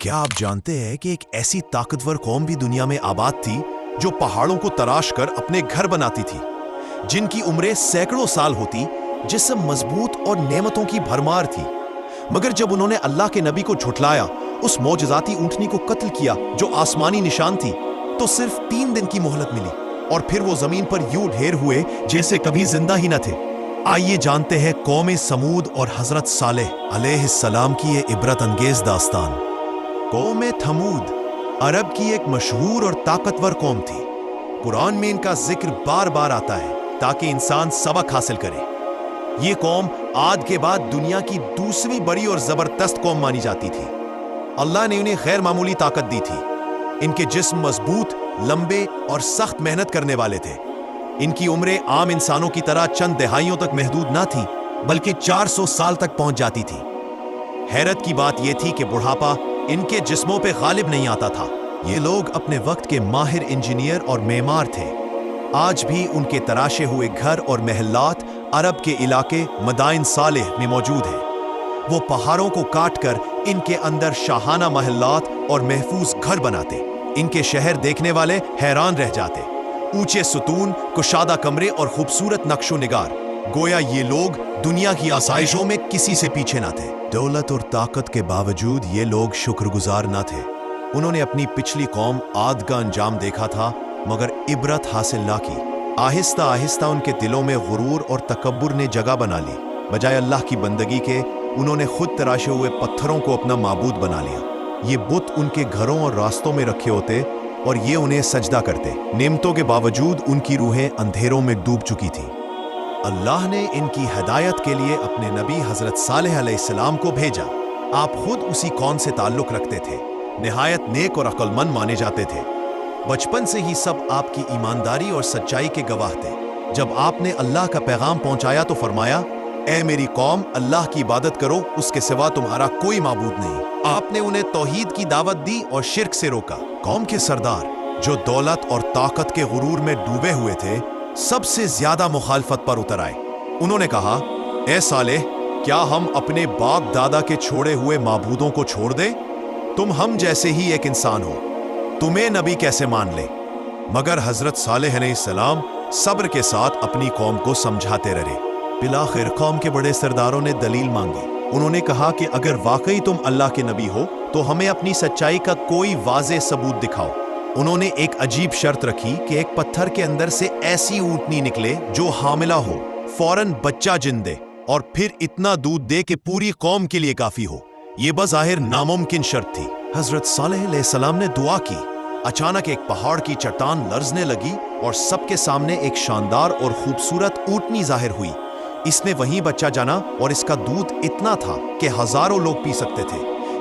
کیا آپ جانتے ہیں کہ ایک ایسی طاقتور قوم بھی دنیا میں آباد تھی جو پہاڑوں کو تراش کر اپنے گھر بناتی تھی، جن کی عمریں سینکڑوں سال ہوتی، جسم مضبوط اور نعمتوں کی بھرمار تھی؟ مگر جب انہوں نے اللہ کے نبی کو جھٹلایا، اس معجزاتی اونٹنی کو قتل کیا جو آسمانی نشان تھی، تو صرف 3 دن کی مہلت ملی اور پھر وہ زمین پر یوں ڈھیر ہوئے جیسے کبھی زندہ ہی نہ تھے۔ آئیے جانتے ہیں قوم سمود اور حضرت صالح علیہ السلام کی یہ عبرت انگیز داستان۔ قوم تھمود عرب کی ایک مشہور اور طاقتور قوم تھی۔ قرآن میں ان کا ذکر بار بار آتا ہے تاکہ انسان سبق حاصل کرے۔ یہ قوم عاد کے بعد دنیا کی دوسری بڑی اور زبردست قوم مانی جاتی تھی۔ اللہ نے انہیں غیر معمولی طاقت دی تھی۔ ان کے جسم مضبوط، لمبے اور سخت محنت کرنے والے تھے۔ ان کی عمریں عام انسانوں کی طرح چند دہائیوں تک محدود نہ تھی، بلکہ 400 سال تک پہنچ جاتی تھی۔ حیرت کی بات یہ تھی کہ بڑھاپا ان کے جسموں پہ غالب نہیں آتا تھا۔ یہ لوگ اپنے وقت کے ماہر انجینئر اور معمار تھے۔ آج بھی ان کے تراشے ہوئے گھر اور محلات عرب کے علاقے مدائن صالح میں موجود ہیں۔ وہ پہاڑوں کو کاٹ کر ان کے اندر شاہانہ محلات اور محفوظ گھر بناتے۔ ان کے شہر دیکھنے والے حیران رہ جاتے۔ اونچے ستون، کشادہ کمرے اور خوبصورت نقش و نگار، گویا یہ لوگ دنیا کی آسائشوں میں کسی سے پیچھے نہ تھے۔ دولت اور طاقت کے باوجود یہ لوگ شکر گزار نہ تھے۔ انہوں نے اپنی پچھلی قوم عاد کا انجام دیکھا تھا، مگر عبرت حاصل نہ کی۔ آہستہ آہستہ ان کے دلوں میں غرور اور تکبر نے جگہ بنا لی۔ بجائے اللہ کی بندگی کے، انہوں نے خود تراشے ہوئے پتھروں کو اپنا معبود بنا لیا۔ یہ بت ان کے گھروں اور راستوں میں رکھے ہوتے اور یہ انہیں سجدہ کرتے۔ نعمتوں کے باوجود ان کی روحیں اندھیروں میں ڈوب چکی تھی۔ اللہ نے ان کی ہدایت کے لیے اپنے نبی حضرت صالح علیہ السلام کو بھیجا۔ آپ خود اسی قوم سے تعلق رکھتے تھے، نہایت نیک اور عقل مند مانے جاتے تھے۔ بچپن سے ہی سب آپ کی ایمانداری اور سچائی کے گواہ تھے۔ جب آپ نے اللہ کا پیغام پہنچایا تو فرمایا، اے میری قوم، اللہ کی عبادت کرو، اس کے سوا تمہارا کوئی معبود نہیں۔ آپ نے انہیں توحید کی دعوت دی اور شرک سے روکا۔ قوم کے سردار، جو دولت اور طاقت کے غرور میں ڈوبے ہوئے تھے، سب سے زیادہ مخالفت پر اتر آئے۔ انہوں نے کہا، اے صالح، کیا ہم اپنے باپ دادا کے چھوڑے ہوئے معبودوں کو چھوڑ دیں؟ تم ہم جیسے ہی ایک انسان ہو، تمہیں نبی کیسے مان لے؟ مگر حضرت صالح علیہ السلام صبر کے ساتھ اپنی قوم کو سمجھاتے رہے۔ بالآخر قوم کے بڑے سرداروں نے دلیل مانگی۔ انہوں نے کہا کہ اگر واقعی تم اللہ کے نبی ہو تو ہمیں اپنی سچائی کا کوئی واضح ثبوت دکھاؤ۔ انہوں نے ایک عجیب شرط رکھی کہ ایک پتھر کے اندر سے ایسی اونٹنی نکلے جو حاملہ ہو، فوراً بچہ جن دے اور پھر اتنا دودھ دے کہ پوری قوم کے لیے کافی ہو۔ یہ بظاہر ناممکن شرط تھی۔ حضرت صالح علیہ السلام نے دعا کی۔ اچانک ایک پہاڑ کی چٹان لرزنے لگی اور سب کے سامنے ایک شاندار اور خوبصورت اونٹنی ظاہر ہوئی۔ اس نے وہیں بچہ جنا اور اس کا دودھ اتنا تھا کہ ہزاروں لوگ پی سکتے تھے۔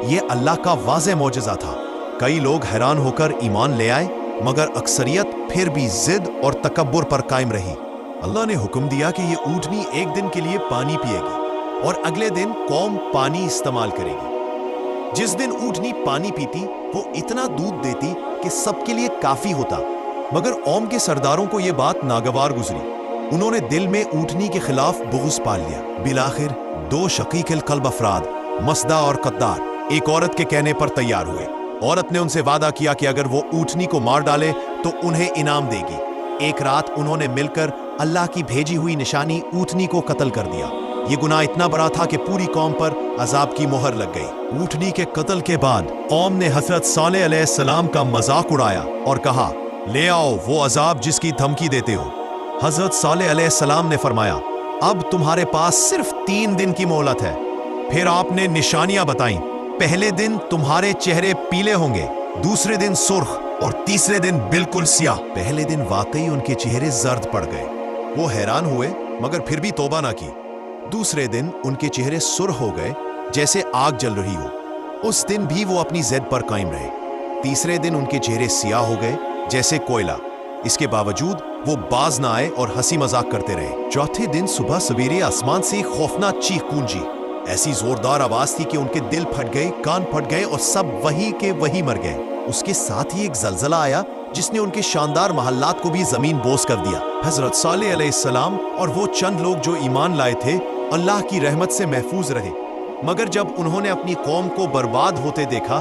یہ اللہ کا واضح معجزہ تھا۔ کئی لوگ حیران ہو کر ایمان لے آئے، مگر اکثریت پھر بھی ضد اور تکبر پر قائم رہی۔ اللہ نے حکم دیا کہ یہ اونٹنی ایک دن کے لیے پانی پیے گی اور اگلے دن قوم پانی استعمال کرے گی۔ جس دن اونٹنی پانی پیتی، وہ اتنا دودھ دیتی کہ سب کے لیے کافی ہوتا، مگر قوم کے سرداروں کو یہ بات ناگوار گزری۔ انہوں نے دل میں اونٹنی کے خلاف بغض پال لیا۔ بالآخر 2 شقیق القلب افراد، مسدہ اور قدار، ایک عورت کے کہنے پر تیار ہوئے۔ عورت نے ان سے وعدہ کیا کہ اگر وہ اونٹنی کو مار ڈالے تو انہیں انعام دے گی۔ ایک رات انہوں نے مل کر اللہ کی بھیجی ہوئی نشانی اونٹنی کو قتل کر دیا۔ یہ گناہ اتنا بڑا تھا کہ پوری قوم پر عذاب کی مہر لگ گئی۔ اونٹنی کے قتل کے بعد قوم نے حضرت صالح علیہ السلام کا مذاق اڑایا اور کہا، لے آؤ وہ عذاب جس کی دھمکی دیتے ہو۔ حضرت صالح علیہ السلام نے فرمایا، اب تمہارے پاس صرف 3 دن کی مہلت ہے۔ پھر آپ نے نشانیاں بتائیں۔ پہلے دن تمہارے چہرے پیلے ہوں گے، دوسرے دن سرخ اور تیسرے دن بالکل سیاہ۔ پہلے دن واقعی ان کے چہرے زرد پڑ گئے۔ وہ حیران ہوئے مگر پھر بھی توبہ نہ کی۔ دوسرے دن ان کے چہرے سرخ ہو گئے جیسے آگ جل رہی ہو۔ اس دن بھی وہ اپنی ضد پر قائم رہے۔ تیسرے دن ان کے چہرے سیاہ ہو گئے جیسے کوئلہ۔ اس کے باوجود وہ باز نہ آئے اور ہنسی مذاق کرتے رہے۔ چوتھے دن صبح سویرے آسمان سے خوفناک چیخ گونجی۔ ایسی زوردار آواز تھی کہ ان کے دل پھٹ گئے، کان پھٹ گئے اور سب وہی کے وہی مر گئے۔ اس کے ساتھ ہی ایک زلزلہ آیا جس نے ان کے شاندار محلات کو بھی زمین بوس کر دیا۔ حضرت صالح علیہ السلام اور وہ چند لوگ جو ایمان لائے تھے اللہ کی رحمت سے محفوظ رہے، مگر جب انہوں نے اپنی قوم کو برباد ہوتے دیکھا